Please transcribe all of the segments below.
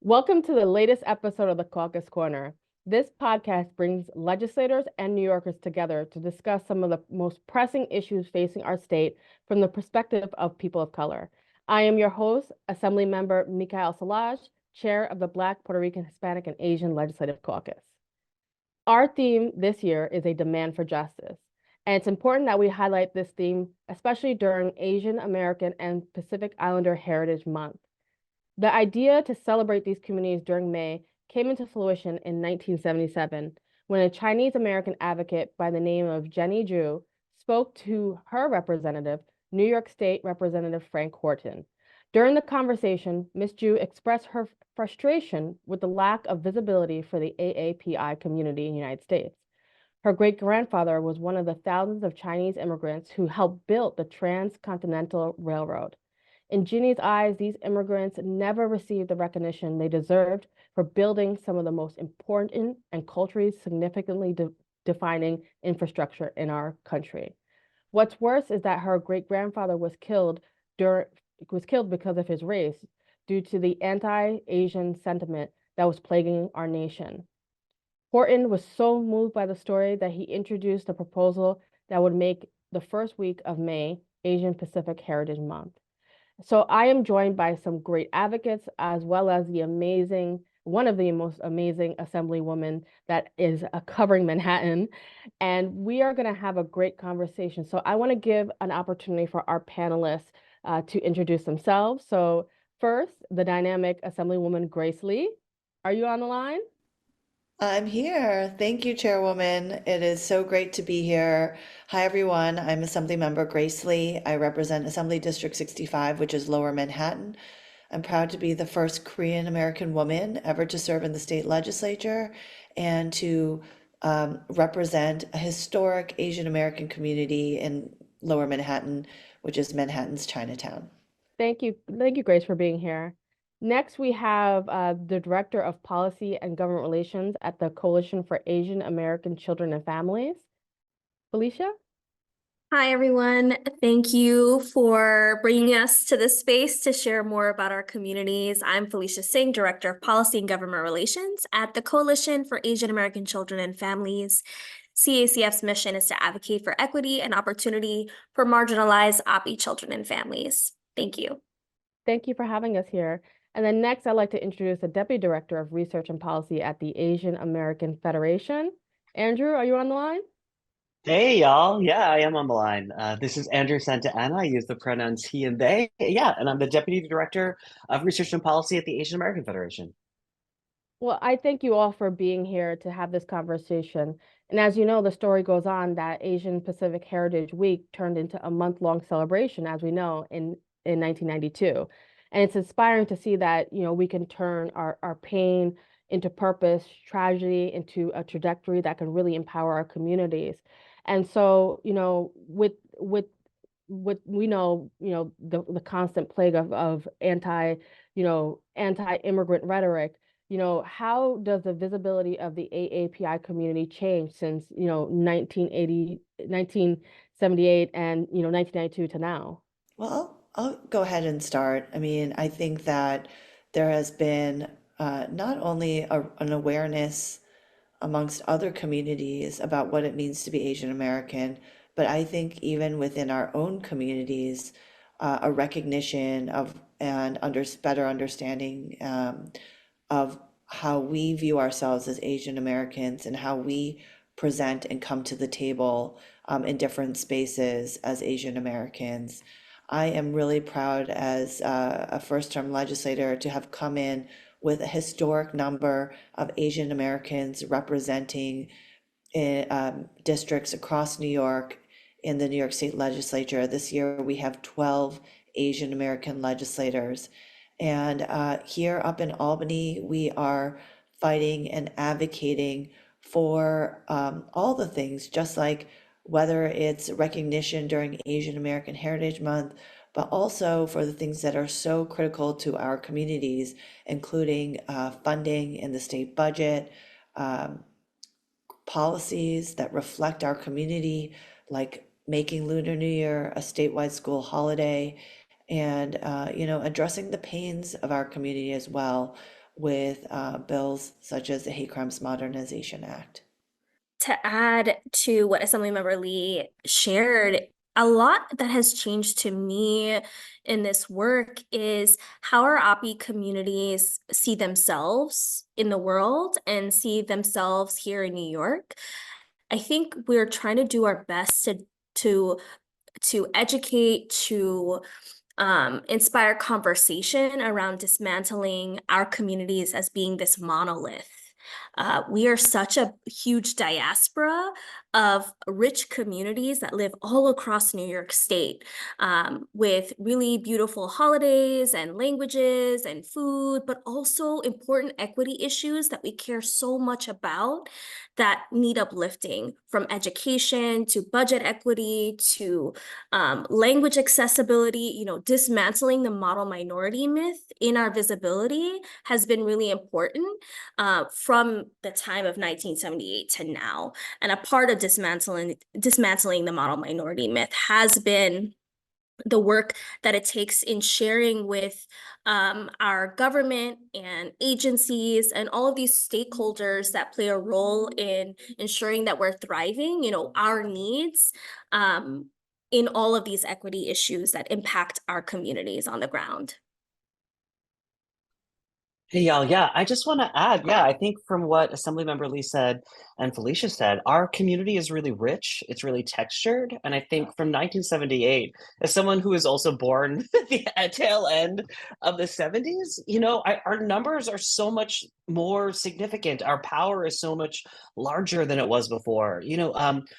Welcome to the latest episode of the Caucus Corner. This podcast brings legislators and New Yorkers together to discuss some of the most pressing issues facing our state from the perspective of people of color. I am your host, Assemblymember Michaelle Solages, Chair of the Black, Puerto Rican, Hispanic, and Asian Legislative Caucus. Our theme this year is a demand for justice, and it's important that we highlight this theme, especially during Asian American and Pacific Islander Heritage Month. The idea to celebrate these communities during May came into fruition in 1977 when a Chinese American advocate by the name of Jenny Zhu spoke to her representative, New York State Representative Frank Horton. During the conversation, Ms. Zhu expressed her frustration with the lack of visibility for the AAPI community in the United States. Her great-grandfather was one of the thousands of Chinese immigrants who helped build the Transcontinental Railroad. In Ginny's eyes, these immigrants never received the recognition they deserved for building some of the most important and culturally significantly defining infrastructure in our country. What's worse is that her great-grandfather was killed because of his race due to the anti-Asian sentiment that was plaguing our nation. Horton was so moved by the story that he introduced a proposal that would make the first week of May Asian Pacific Heritage Month. So I am joined by some great advocates, as well as one of the most amazing assemblywomen that is covering Manhattan. And we are going to have a great conversation. So I want to give an opportunity for our panelists to introduce themselves. So first, the dynamic Assemblywoman Grace Lee. Are you on the line? I'm here. Thank you, Chairwoman. It is so great to be here. Hi, everyone. I'm Assemblymember Grace Lee. I represent Assembly District 65, which is Lower Manhattan. I'm proud to be the first Korean American woman ever to serve in the state legislature and to represent a historic Asian American community in Lower Manhattan, which is Manhattan's Chinatown. Thank you. Thank you, Grace, for being here. Next, we have the Director of Policy and Government Relations at the Coalition for Asian American Children and Families, Felicia. Hi, everyone. Thank you for bringing us to this space to share more about our communities. I'm Felicia Singh, Director of Policy and Government Relations at the Coalition for Asian American Children and Families. CACF's mission is to advocate for equity and opportunity for marginalized AAPI children and families. Thank you. Thank you for having us here. And then next, I'd like to introduce the Deputy Director of Research and Policy at the Asian American Federation. Andrew, are you on the line? Hey y'all, yeah, I am on the line. This is Andrew Santa Ana. I use the pronouns he and they. Yeah, and I'm the Deputy Director of Research and Policy at the Asian American Federation. Well, I thank you all for being here to have this conversation. And as you know, the story goes on that Asian Pacific Heritage Week turned into a month-long celebration, as we know, in 1992. And it's inspiring to see that, we can turn our pain into purpose, tragedy into a trajectory that can really empower our communities. And so, with what we know, the constant plague of anti-immigrant rhetoric, how does the visibility of the AAPI community change since, 1978 and, 1992 to now? Well, I'll go ahead and start. I mean, I think that there has been not only an awareness amongst other communities about what it means to be Asian American, but I think even within our own communities, a recognition of and better understanding of how we view ourselves as Asian Americans and how we present and come to the table in different spaces as Asian Americans. I am really proud as a first-term legislator to have come in with a historic number of Asian Americans representing districts across New York in the New York State Legislature. This year we have 12 Asian American legislators. And here up in Albany, we are fighting and advocating for all the things, just like whether it's recognition during Asian American Heritage Month, but also for the things that are so critical to our communities, including funding in the state budget, policies that reflect our community, like making Lunar New Year a statewide school holiday, and addressing the pains of our community as well, with bills such as the Hate Crimes Modernization Act. To add to what Assemblymember Lee shared, a lot that has changed to me in this work is how our AAPI communities see themselves in the world and see themselves here in New York. I think we're trying to do our best to educate, to inspire conversation around dismantling our communities as being this monolith. We are such a huge diaspora of rich communities that live all across New York State, with really beautiful holidays and languages and food, but also important equity issues that we care so much about that need uplifting, from education to budget equity to language accessibility. Dismantling the model minority myth in our visibility has been really important from the time of 1978 to now. And a part of dismantling the model minority myth has been the work that it takes in sharing with our government and agencies and all of these stakeholders that play a role in ensuring that we're thriving, our needs in all of these equity issues that impact our communities on the ground. Hey, y'all. Yeah, I just want to add, yeah, I think from what Assemblymember Lee said and Felicia said, our community is really rich. It's really textured. And I think from 1978, as someone who is also born at the tail end of the 70s, our numbers are so much more significant. Our power is so much larger than it was before.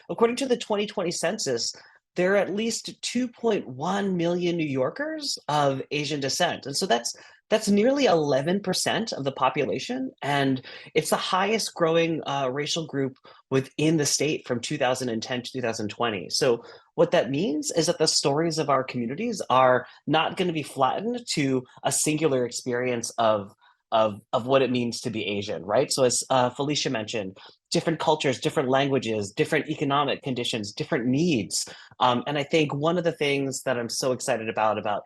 According to the 2020 census, there are at least 2.1 million New Yorkers of Asian descent. And so that's nearly 11% of the population, and it's the highest growing racial group within the state from 2010 to 2020. So what that means is that the stories of our communities are not going to be flattened to a singular experience of what it means to be Asian, right? So as Felicia mentioned, different cultures, different languages, different economic conditions, different needs. And I think one of the things that I'm so excited about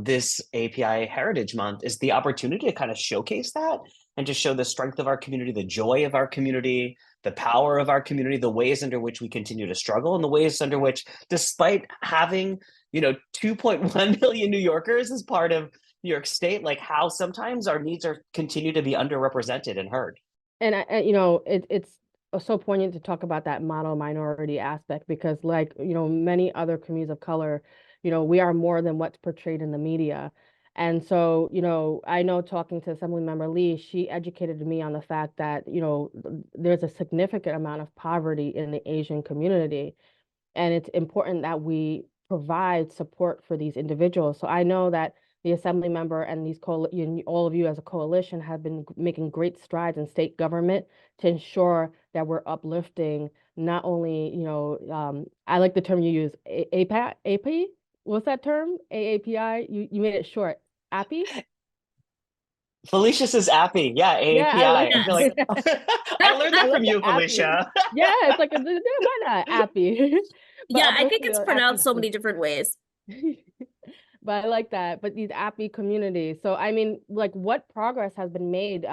this API Heritage Month is the opportunity to kind of showcase that and to show the strength of our community, the joy of our community, the power of our community, the ways under which we continue to struggle, and the ways under which, despite having 2.1 million New Yorkers as part of New York State, like how sometimes our needs continue to be underrepresented and heard. And it's so poignant to talk about that model minority aspect, because like, many other communities of color, we are more than what's portrayed in the media. And so, I know, talking to Assemblymember Lee, she educated me on the fact that, there's a significant amount of poverty in the Asian community. And it's important that we provide support for these individuals. So I know that the assembly member and all of you as a coalition have been making great strides in state government to ensure that we're uplifting not only, I like the term you use, AAPI? What's that term? AAPI? You made it short. AAPI? Felicia says AAPI. Yeah, AAPI. Yeah, I like I feel like I learned that from you, AAPI. Felicia. Yeah, it's like, why not AAPI? Yeah, I think it's pronounced so many different ways. But I like that. But these AAPI communities. So, I mean, like, what progress has been made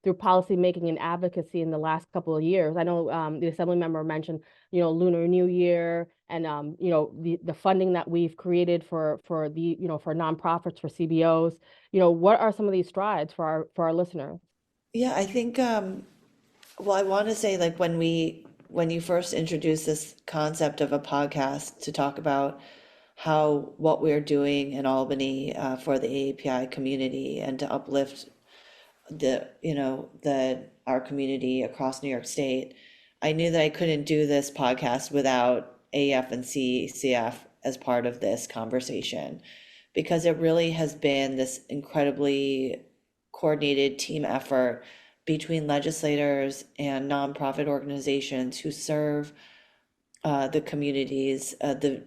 through policy making and advocacy in the last couple of years? I know the assembly member mentioned, Lunar New Year and, the funding that we've created for for nonprofits, for CBOs. What are some of these strides for our listeners? Yeah, I think, well, I want to say, like, when you first introduced this concept of a podcast to talk about what we're doing in Albany for the AAPI community and to uplift our community across New York State, I knew that I couldn't do this podcast without AF and CACF as part of this conversation, because it really has been this incredibly coordinated team effort between legislators and nonprofit organizations who serve the communities, the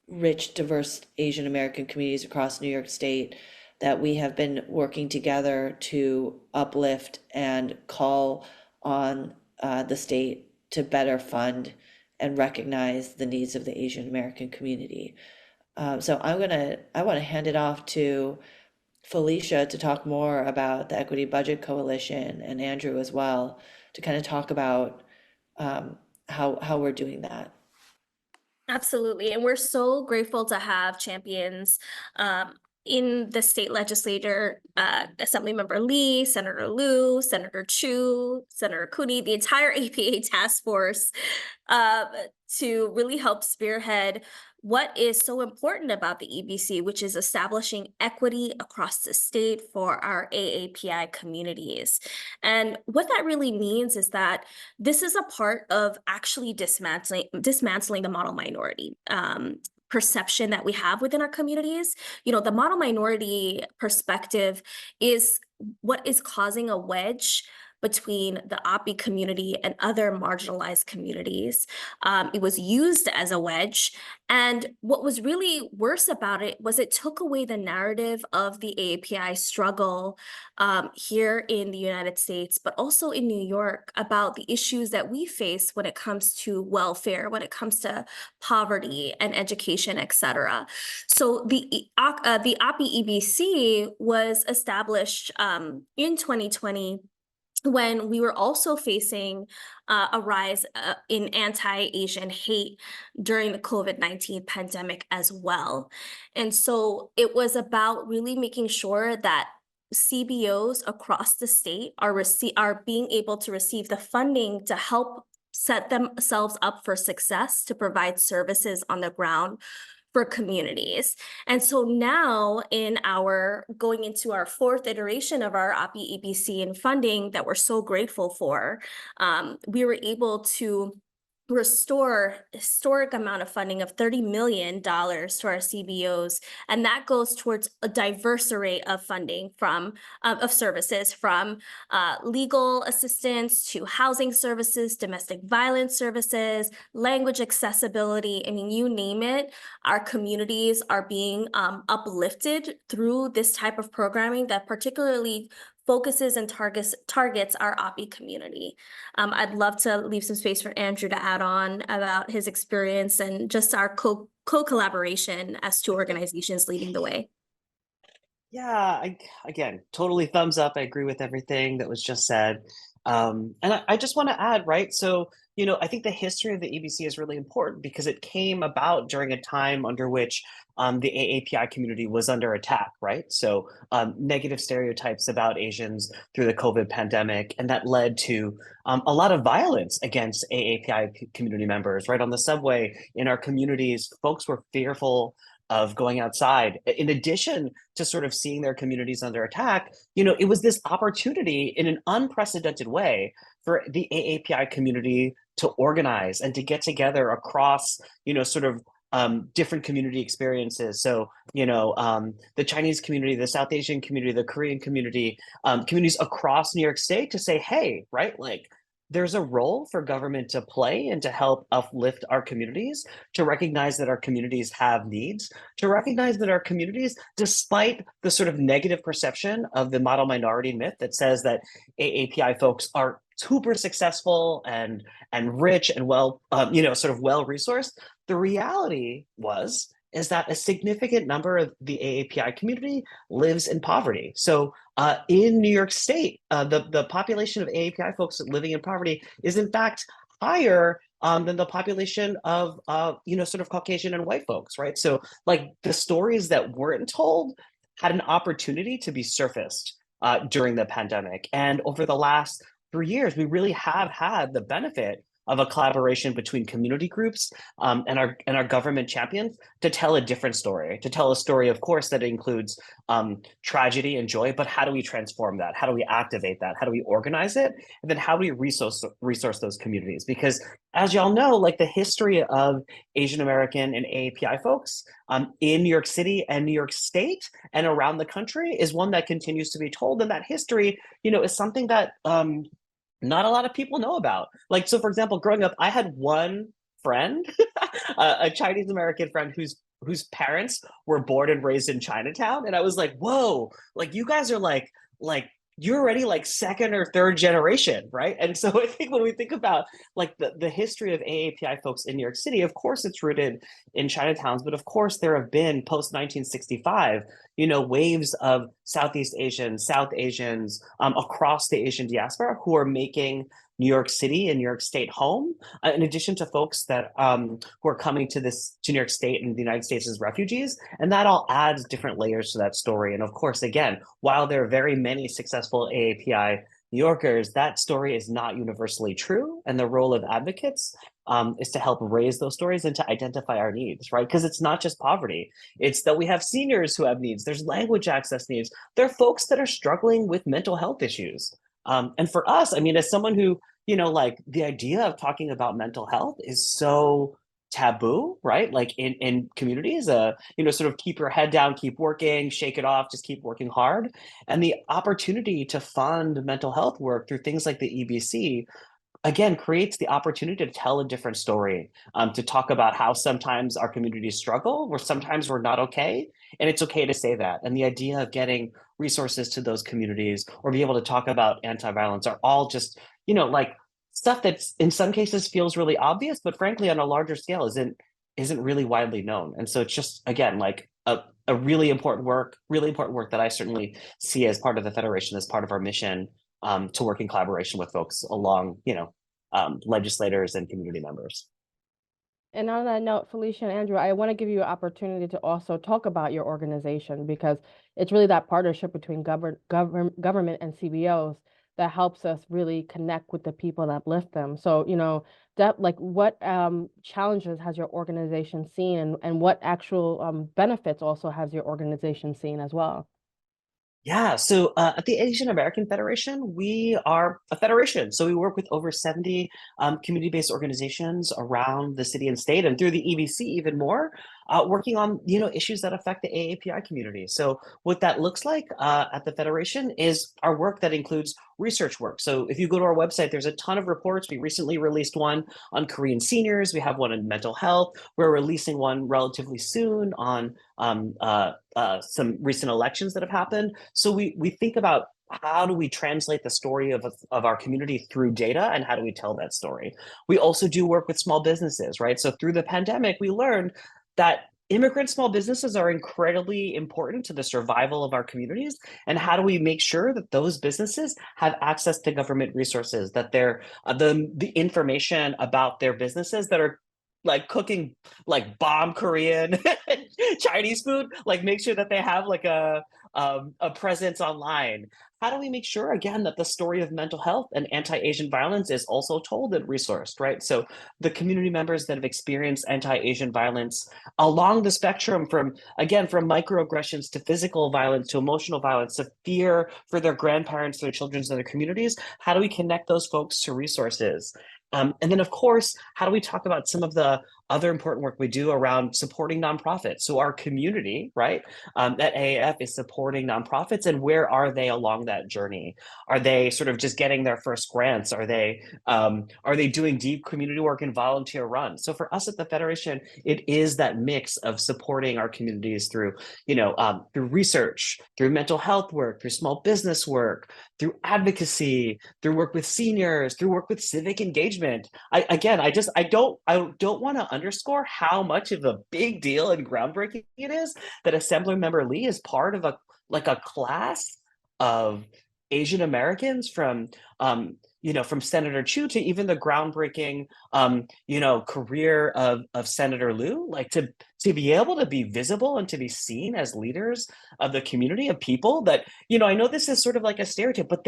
rich, diverse Asian American communities across New York State, that we have been working together to uplift and call on the state to better fund and recognize the needs of the Asian American community. So I want to hand it off to Felicia to talk more about the Equity Budget Coalition, and Andrew as well, to kind of talk about how we're doing that. Absolutely. And we're so grateful to have champions in the state legislature, Assemblymember Lee, Senator Liu, Senator Chu, Senator Cooney, the entire APA task force uh, to really help spearhead what is so important about the EBC, which is establishing equity across the state for our AAPI communities. And what that really means is that this is a part of actually dismantling the model minority perception that we have within our communities. You know, the model minority perspective is what is causing a wedge between the AAPI community and other marginalized communities. It was used as a wedge. And what was really worse about it was it took away the narrative of the AAPI struggle here in the United States, but also in New York, about the issues that we face when it comes to welfare, when it comes to poverty and education, et cetera. So the AAPI EBC was established in 2020 when we were also facing a rise in anti-Asian hate during the COVID-19 pandemic as well. And so it was about really making sure that CBOs across the state are being able to receive the funding to help set themselves up for success, to provide services on the ground for communities. And so now going into our fourth iteration of our AAPI EBC and funding that we're so grateful for, we were able to restore a historic amount of funding of $30 million to our CBOs. And that goes towards a diverse array of funding of services, from legal assistance to housing services, domestic violence services, language accessibility. I mean, you name it, our communities are being uplifted through this type of programming that particularly focuses and targets our AAPI community. I'd love to leave some space for Andrew to add on about his experience and just our co-collaboration as two organizations leading the way. Yeah, again, totally thumbs up. I agree with everything that was just said. And I just want to add, right? So, I think the history of the EBC is really important because it came about during a time under which the AAPI community was under attack, right? So negative stereotypes about Asians through the COVID pandemic, and that led to a lot of violence against AAPI community members, right? On the subway, in our communities, folks were fearful of going outside. In addition to sort of seeing their communities under attack, it was this opportunity in an unprecedented way for the AAPI community to organize and to get together across, sort of different community experiences. So, the Chinese community, the South Asian community, the Korean community, communities across New York State to say, hey, right, like, there's a role for government to play and to help uplift our communities, to recognize that our communities have needs, to recognize that our communities, despite the sort of negative perception of the model minority myth that says that AAPI folks are super successful and rich and well, sort of well-resourced, the reality is that a significant number of the AAPI community lives in poverty. So in New York State, the population of AAPI folks living in poverty is in fact higher than the population of sort of Caucasian and white folks, right? So like the stories that weren't told had an opportunity to be surfaced during the pandemic. And over the last 3 years, we really have had the benefit of a collaboration between community groups and our government champions to tell a different story, to tell a story, of course, that includes tragedy and joy, but how do we transform that? How do we activate that? How do we organize it? And then how do we resource those communities? Because as y'all know, like the history of Asian American and AAPI folks in New York City and New York State and around the country is one that continues to be told. And that history, is something that not a lot of people know about. Like, so for example, growing up, I had one friend, a Chinese American friend whose parents were born and raised in Chinatown. And I was like, whoa, like you guys are like you're already like second or third generation, right? And so I think when we think about like the history of AAPI folks in New York City, of course it's rooted in Chinatowns, but of course there have been post 1965, waves of Southeast Asians, South Asians across the Asian diaspora who are making New York City and New York State home, in addition to folks that who are coming to New York State and the United States as refugees, and that all adds different layers to that story. And of course, again, while there are very many successful AAPI New Yorkers, that story is not universally true, and the role of advocates is to help raise those stories and to identify our needs, right? Because it's not just poverty. It's that we have seniors who have needs. There's language access needs. There are folks that are struggling with mental health issues. And for us, I mean, as someone who, like the idea of talking about mental health is so taboo, right? Like in communities, sort of keep your head down, keep working, shake it off, just keep working hard. And the opportunity to fund mental health work through things like the EBC again creates the opportunity to tell a different story, to talk about how sometimes our communities struggle, or sometimes we're not okay, and it's okay to say that. And the idea of getting resources to those communities or be able to talk about anti-violence are all just, like stuff that's in some cases feels really obvious, but frankly on a larger scale isn't really widely known. And so it's just, again, like a really important work that I certainly see as part of the Federation, as part of our mission, to work in collaboration with folks along, legislators and community members. And on that note, Felicia and Andrew, I want to give you an opportunity to also talk about your organization, because it's really that partnership between government and CBOs that helps us really connect with the people and uplift them. So, that like what challenges has your organization seen, and what actual benefits also has your organization seen as well? Yeah, so at the Asian American Federation, we are a federation. So we work with over 70 community-based organizations around the city and state, and through the EBC even more, working on issues that affect the AAPI community. So what that looks like at the federation is our work that includes research work. So if you go to our website, there's a ton of reports. We recently released one on Korean seniors. We have one on mental health. We're releasing one relatively soon on some recent elections that have happened. So we think about how do we translate the story of our community through data, and how do we tell that story? We also do work with small businesses, right? So through the pandemic, we learned that immigrant small businesses are incredibly important to the survival of our communities. And how do we make sure that those businesses have access to government resources, that they're the information about their businesses that are like cooking like bomb Korean Chinese food, like make sure that they have like a presence online. How do we make sure, again, that the story of mental health and anti-Asian violence is also told and resourced, right? So the community members that have experienced anti-Asian violence along the spectrum from microaggressions to physical violence to emotional violence to fear for their grandparents, their children, and their communities, how do we connect those folks to resources? And then, of course, how do we talk about some of the other important work we do around supporting nonprofits? So our community, right, at AAF is supporting nonprofits, and where are they along that journey? Are they sort of just getting their first grants? Are they doing deep community work and volunteer run? So for us at the Federation, it is that mix of supporting our communities through, through research, through mental health work, through small business work, through advocacy, through work with seniors, through work with civic engagement. I don't want to underscore how much of a big deal and groundbreaking it is that Assemblymember Lee is part of a class of Asian Americans from Senator Chu to even the groundbreaking career of Senator Liu, like to be able to be visible and to be seen as leaders of the community of people that, I know this is sort of like a stereotype, but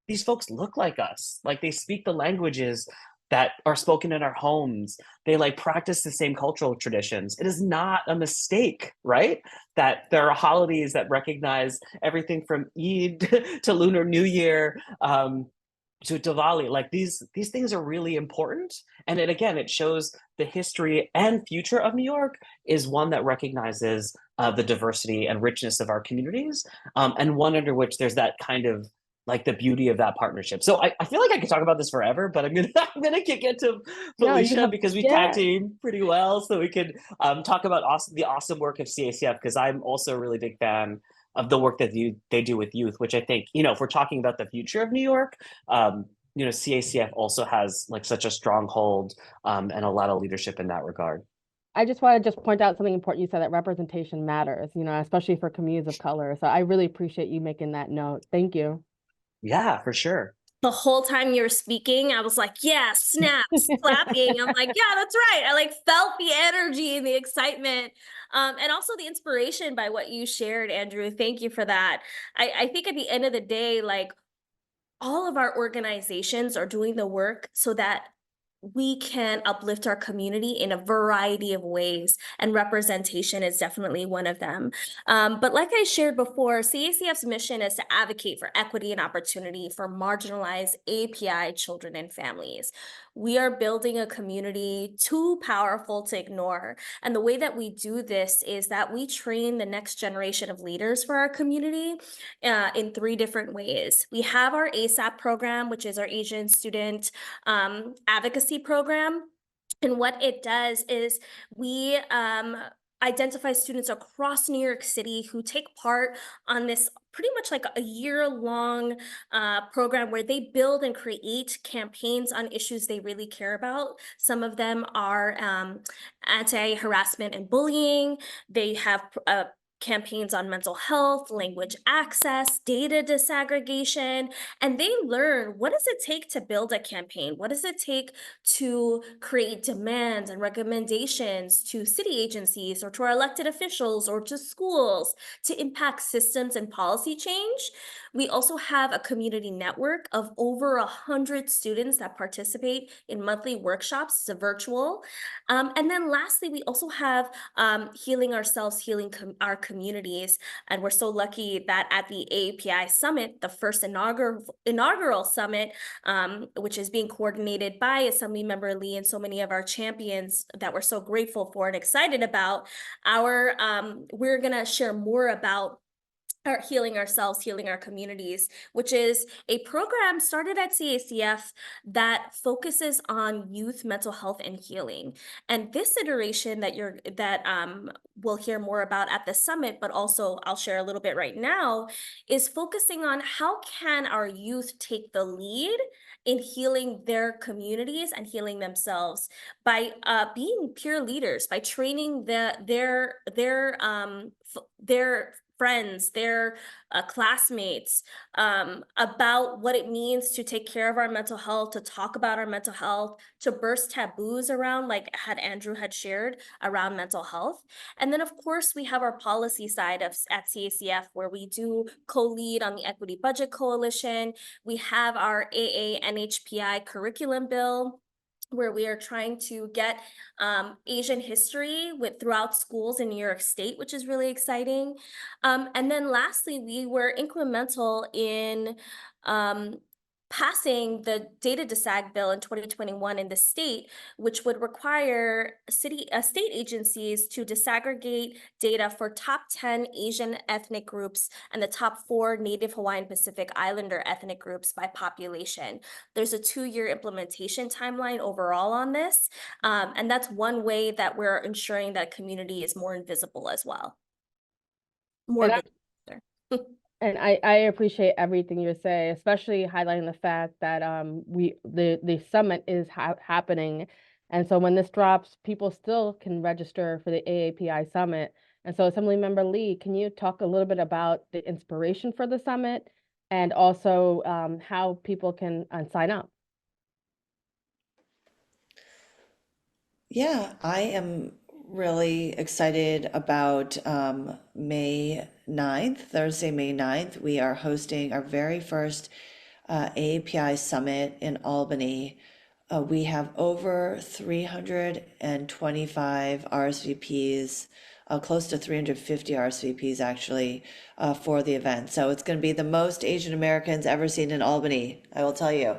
these folks look like us. Like they speak the languages that are spoken in our homes. They practice the same cultural traditions. It is not a mistake, right? That there are holidays that recognize everything from Eid to Lunar New Year, to Diwali. Like these things are really important. And it shows the history and future of New York is one that recognizes the diversity and richness of our communities, and one under which there's that kind of the beauty of that partnership. So I feel like I could talk about this forever, but I'm gonna kick it to Felicia because we tag team pretty well, so we could talk about the awesome work of CACF, because I'm also a really big fan the work that they do with youth, which I think, if we're talking about the future of New York, CACF also has like such a stronghold and a lot of leadership in that regard. I just want to just point out something important you said, that representation matters, especially for communities of color. So I really appreciate you making that note. Thank you. Yeah, for sure. The whole time you were speaking, I was like, yeah, snaps, clapping. I'm like, yeah, that's right. I like felt the energy and the excitement, and also the inspiration by what you shared, Andrew. Thank you for that. I think at the end of the day, like, all of our organizations are doing the work so that we can uplift our community in a variety of ways, and representation is definitely one of them. But like I shared before, CACF's mission is to advocate for equity and opportunity for marginalized API children and families. We are building a community too powerful to ignore. And the way that we do this is that we train the next generation of leaders for our community in 3 different ways. We have our ASAP program, which is our Asian student advocacy program. And what it does is we identify students across New York City who take part on this pretty much like a year-long program where they build and create campaigns on issues they really care about. Some of them are anti-harassment and bullying. They have campaigns on mental health, language access, data disaggregation, and they learn, what does it take to build a campaign? What does it take to create demands and recommendations to city agencies or to our elected officials or to schools to impact systems and policy change? We also have a community network of over 100 students that participate in monthly workshops. It's a virtual. And then lastly, we also have Healing Ourselves, Healing Our Communities. And we're so lucky that at the AAPI Summit, the first inaugural summit, which is being coordinated by Assemblymember Lee and so many of our champions that we're so grateful for and excited about, we're gonna share more about our Healing Ourselves, Healing Our Communities, which is a program started at CACF that focuses on youth mental health and healing. And this iteration that we'll hear more about at the summit, but also I'll share a little bit right now, is focusing on how can our youth take the lead in healing their communities and healing themselves by being peer leaders, by training their friends, their classmates, about what it means to take care of our mental health, to talk about our mental health, to burst taboos around, like Andrew had shared, around mental health. And then, of course, we have our policy side at CACF, where we do co-lead on the Equity Budget Coalition. We have our AA-NHPI curriculum bill, where we are trying to get Asian history throughout schools in New York State, which is really exciting. And then lastly, we were incremental in passing the data disag bill in 2021 in the state, which would require state agencies to disaggregate data for top 10 Asian ethnic groups and the top 4 Native Hawaiian Pacific Islander ethnic groups by population. There's a 2-year implementation timeline overall on this, and that's one way that we're ensuring that community is more invisible as well. More visible. And I appreciate everything you say, especially highlighting the fact that the summit is happening. And so when this drops, people still can register for the AAPI summit. And so Assemblymember Lee, can you talk a little bit about the inspiration for the summit and also how people can sign up? Yeah, I am really excited about May 9th, Thursday, May 9th. We are hosting our very first AAPI Summit in Albany. We have over 325 RSVPs, close to 350 RSVPs actually, for the event. So it's going to be the most Asian Americans ever seen in Albany, I will tell you.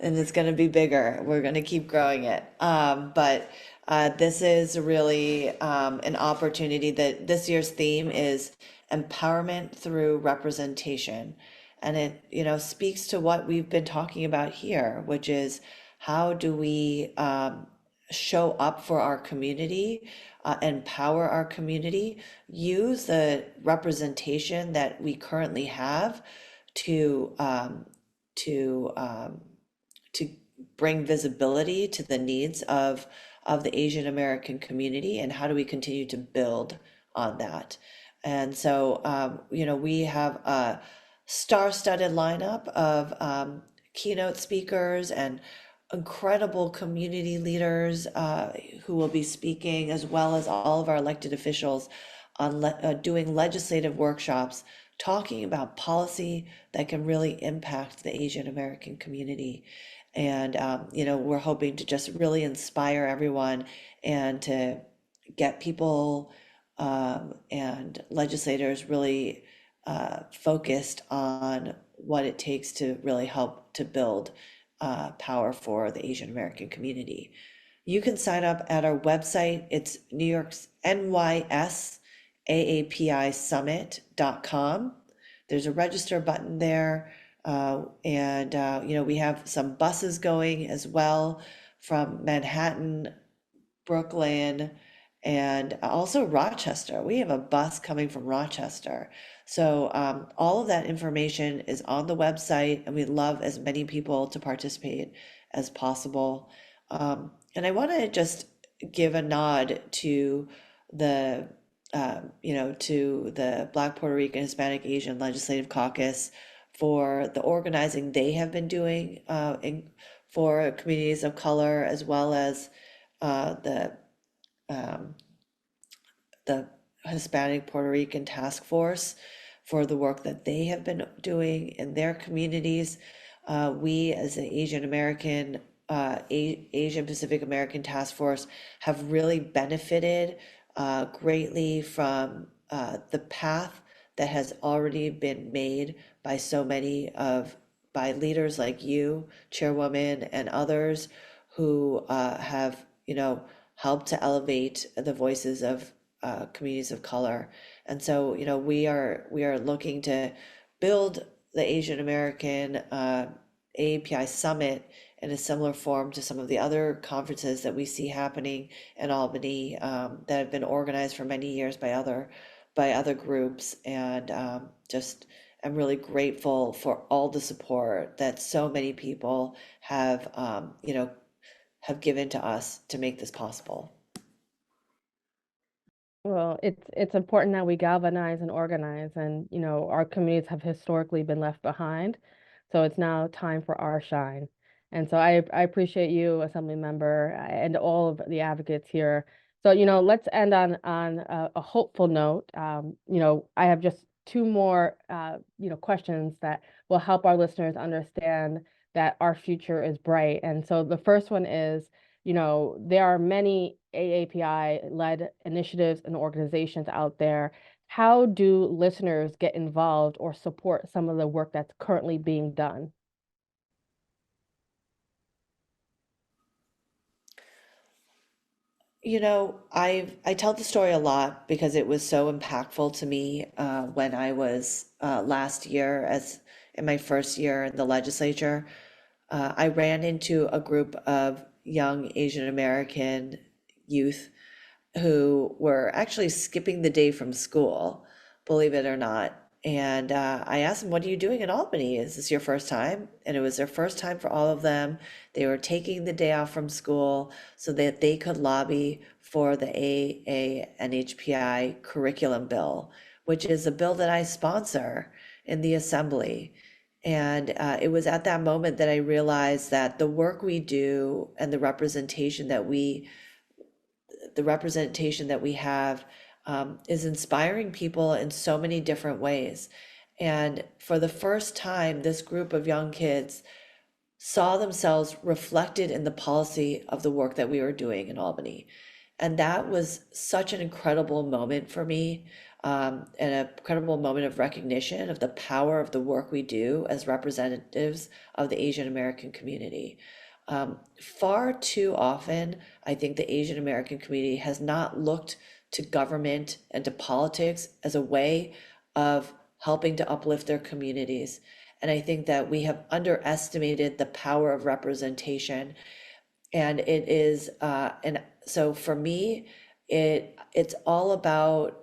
And it's going to be bigger. We're going to keep growing it. But this is really an opportunity. That this year's theme is empowerment through representation. And it, speaks to what we've been talking about here, which is how do we show up for our community, empower our community, use the representation that we currently have to to um, to bring visibility to the needs of the Asian American community, and how do we continue to build on that. And so we have a star-studded lineup of keynote speakers and incredible community leaders who will be speaking, as well as all of our elected officials on doing legislative workshops, talking about policy that can really impact the Asian American community. And we're hoping to just really inspire everyone and to get people and legislators really focused on what it takes to really help to build power for the Asian American community. You can sign up at our website. It's New York's NYS AAPI Summit.com. There's a register button there. We have some buses going as well from Manhattan, Brooklyn, and also Rochester. We have a bus coming from Rochester. So all of that information is on the website, and we'd love as many people to participate as possible. And I want to just give a nod to the to the Black, Puerto Rican, Hispanic, Asian Legislative Caucus for the organizing they have been doing for communities of color, as well as the Hispanic Puerto Rican Task Force for the work that they have been doing in their communities. We, as the Asian American, Asian Pacific American Task Force, have really benefited greatly from the path that has already been made by by leaders like you, Chairwoman, and others who have, helped to elevate the voices of communities of color. And so, we are looking to build the Asian American AAPI Summit in a similar form to some of the other conferences that we see happening in Albany that have been organized for many years by other groups. And I'm really grateful for all the support that so many people have given to us to make this possible. Well, it's important that we galvanize and organize, and our communities have historically been left behind, so it's now time for our shine. And so I appreciate you, Assembly Member, and all of the advocates here. So let's end on a hopeful note. I have just two more questions that will help our listeners understand that our future is bright. And so the first one is, there are many AAPI-led initiatives and organizations out there. How do listeners get involved or support some of the work that's currently being done? I tell the story a lot because it was so impactful to me when I was last year, as in my first year in the legislature. I ran into a group of young Asian American youth who were actually skipping the day from school, believe it or not. And I asked them, "What are you doing in Albany? Is this your first time?" And it was their first time for all of them. They were taking the day off from school so that they could lobby for the AANHPI curriculum bill, which is a bill that I sponsor in the Assembly. And it was at that moment that I realized that the work we do and the representation that we have is inspiring people in so many different ways. And for the first time, this group of young kids saw themselves reflected in the policy of the work that we were doing in Albany. And that was such an incredible moment for me, and an incredible moment of recognition of the power of the work we do as representatives of the Asian American community. Far too often, I think the Asian American community has not looked to government and to politics as a way of helping to uplift their communities. And I think that we have underestimated the power of representation. And it is, and so for me, it's all about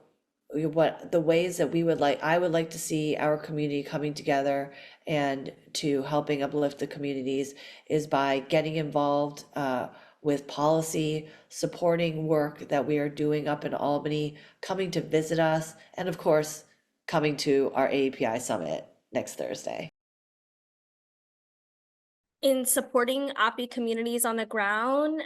what the ways that I would like to see our community coming together and to helping uplift the communities is by getting involved with policy, supporting work that we are doing up in Albany, coming to visit us, and of course, coming to our AAPI summit next Thursday. In supporting AAPI communities on the ground,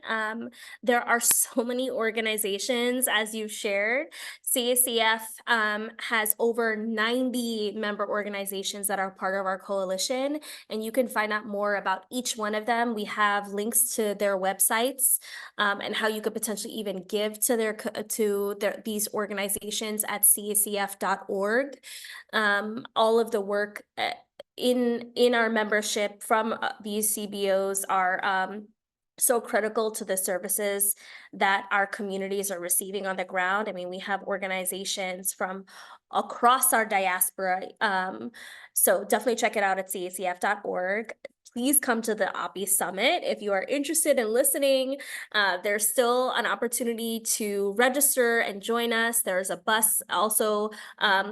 there are so many organizations, as you shared. CACF has over 90 member organizations that are part of our coalition, and you can find out more about each one of them. We have links to their websites and how you could potentially even give to these organizations at cacf.org. All of the work in our membership from these CBOs are so critical to the services that our communities are receiving on the ground. I mean, we have organizations from across our diaspora. So definitely check it out at cacf.org. Please come to the AAPI Summit if you are interested in listening. There's still an opportunity to register and join us. There's a bus also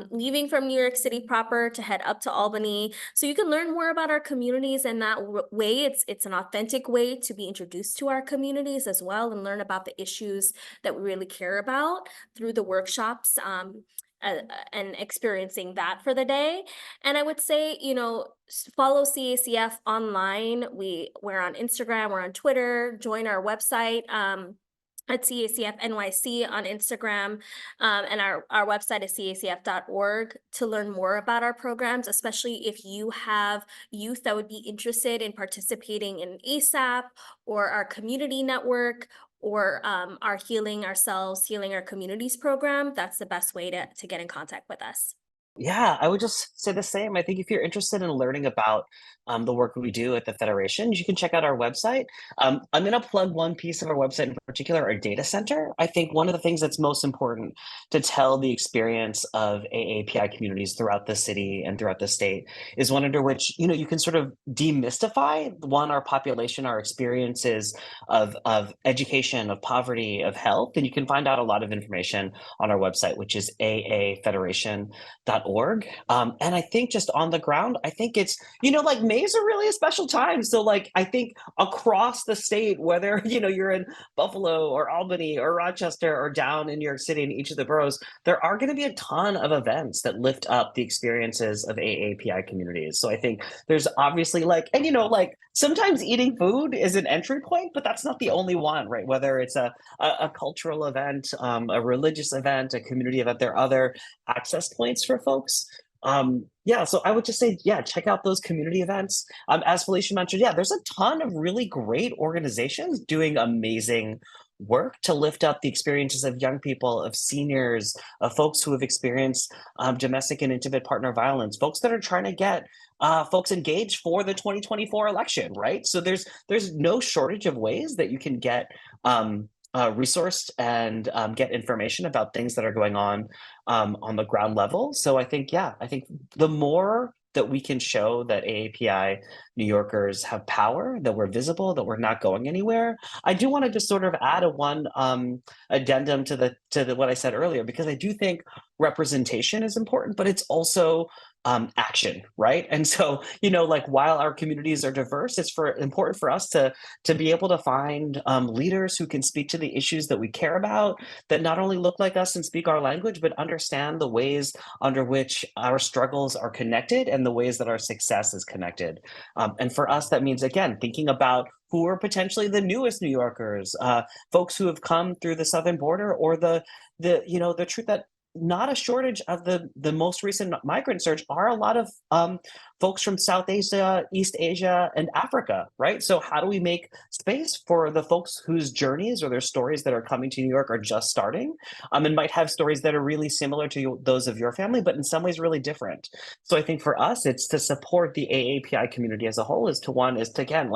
leaving from New York City proper to head up to Albany. So you can learn more about our communities in that way. It's an authentic way to be introduced to our communities as well and learn about the issues that we really care about through the workshops. And experiencing that for the day. And I would say, follow CACF online. We're on Instagram, we're on Twitter, join our website at CACF NYC on Instagram, and our website is cacf.org to learn more about our programs, especially if you have youth that would be interested in participating in ASAP or our community network, or our Healing Ourselves, Healing Our Communities program. That's the best way to get in contact with us. Yeah, I would just say the same. I think if you're interested in learning about the work we do at the Federation, you can check out our website. I'm going to plug one piece of our website in particular, our data center. I think one of the things that's most important to tell the experience of AAPI communities throughout the city and throughout the state is one under which, you can sort of demystify, one, our population, our experiences of education, of poverty, of health. And you can find out a lot of information on our website, which is aafederation.org. And I think just on the ground, I think it's, like May's are really a special time. So like, I think across the state, whether, you're in Buffalo or Albany or Rochester or down in New York City in each of the boroughs, there are going to be a ton of events that lift up the experiences of AAPI communities. So I think there's obviously sometimes eating food is an entry point, but that's not the only one, right? Whether it's a cultural event, a religious event, a community event, there are other access points for folks. So I would just say, check out those community events. As Felicia mentioned, there's a ton of really great organizations doing amazing work to lift up the experiences of young people, of seniors, of folks who have experienced domestic and intimate partner violence, folks that are trying to get folks engaged for the 2024 election, right? So there's no shortage of ways that you can get resourced and get information about things that are going on the ground level. So I think the more that we can show that AAPI New Yorkers have power, that we're visible, that we're not going anywhere. I do want to just sort of add one addendum to what I said earlier, because I do think representation is important, but it's also action, right? And so, while our communities are diverse, it's important for us to be able to find leaders who can speak to the issues that we care about, that not only look like us and speak our language, but understand the ways under which our struggles are connected and the ways that our success is connected. And for us, that means, again, thinking about who are potentially the newest New Yorkers, folks who have come through the southern border, or the truth that not a shortage of the most recent migrant surge are a lot of folks from South Asia, East Asia, and Africa, right? So how do we make space for the folks whose journeys or their stories that are coming to New York are just starting, and might have stories that are really similar to those of your family, but in some ways really different. So I think for us, it's to support the AAPI community as a whole is to again,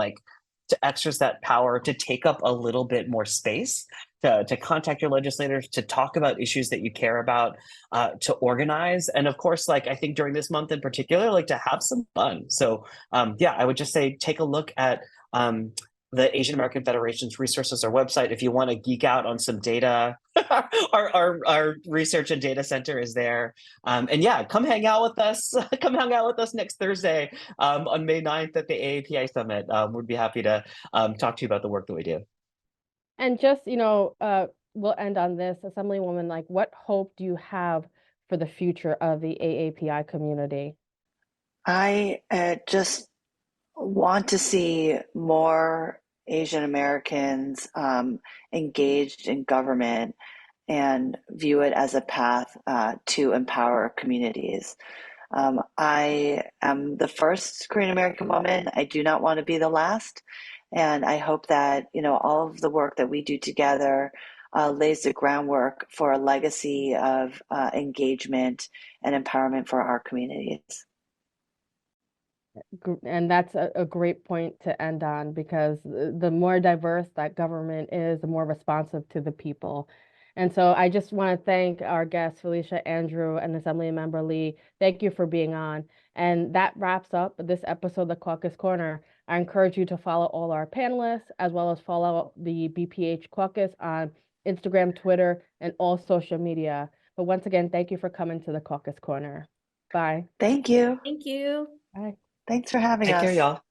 to exercise that power, to take up a little bit more space, to contact your legislators, to talk about issues that you care about, to organize. And of course, I think during this month in particular, to have some fun. So I would just say, take a look at the Asian American Federation's resources, our website. If you want to geek out on some data, our research and data center is there. And yeah, come hang out with us. Come hang out with us next Thursday on May 9th at the AAPI Summit. We'd be happy to talk to you about the work that we do. And just, we'll end on this. Assemblywoman, like, what hope do you have for the future of the AAPI community? I just want to see more Asian Americans engaged in government and view it as a path to empower communities. I am the first Korean American woman. I do not want to be the last. And I hope that, all of the work that we do together lays the groundwork for a legacy of engagement and empowerment for our communities. And that's a great point to end on, because the more diverse that government is, the more responsive to the people. And so I just want to thank our guests, Felicia, Andrew, and Assemblymember Lee. Thank you for being on. And that wraps up this episode of the Caucus Corner. I encourage you to follow all our panelists, as well as follow the BPH Caucus on Instagram, Twitter, and all social media. But once again, thank you for coming to the Caucus Corner. Bye. Thank you. Thank you. Bye. Thanks for having Take us. care, y'all.